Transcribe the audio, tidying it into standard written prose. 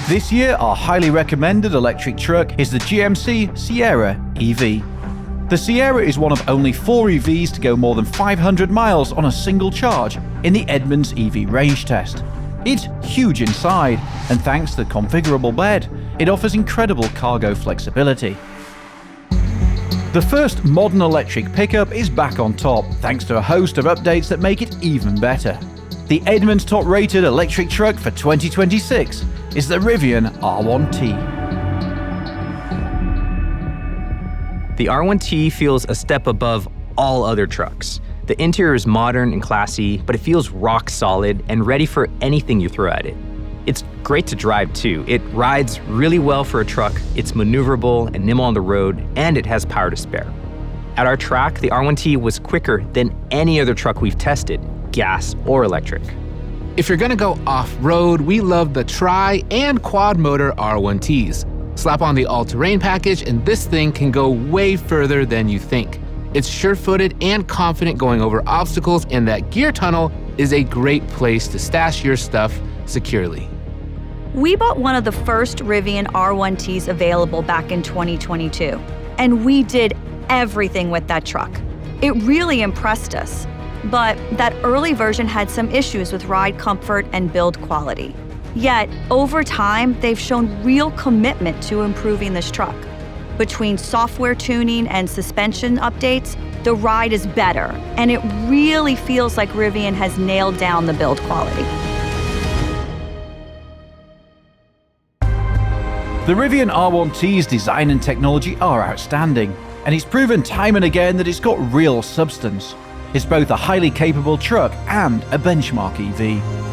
This year, our highly recommended electric truck is the GMC Sierra EV. The Sierra is one of only 4 EVs to go more than 500 miles on a single charge in the Edmunds EV range test. It's huge inside, and thanks to the configurable bed, it offers incredible cargo flexibility. The first modern electric pickup is back on top, thanks to a host of updates that make it even better. The Edmunds Top Rated electric truck for 2026 is the Rivian R1T. The R1T feels a step above all other trucks. The interior is modern and classy, but it feels rock solid and ready for anything you throw at it. It's great to drive too. It rides really well for a truck, it's maneuverable and nimble on the road, and it has power to spare. At our track, the R1T was quicker than any other truck we've tested, gas or electric. If you're gonna go off-road, we love the tri- and quad-motor R1Ts. Slap on the all-terrain package and this thing can go way further than you think. It's sure-footed and confident going over obstacles, and that gear tunnel is a great place to stash your stuff securely. We bought one of the first Rivian R1Ts available back in 2022, and we did everything with that truck. It really impressed us, but that early version had some issues with ride comfort and build quality. Yet, over time, they've shown real commitment to improving this truck. Between software tuning and suspension updates, the ride is better, and it really feels like Rivian has nailed down the build quality. The Rivian R1T's design and technology are outstanding, and it's proven time and again that it's got real substance. It's both a highly capable truck and a benchmark EV.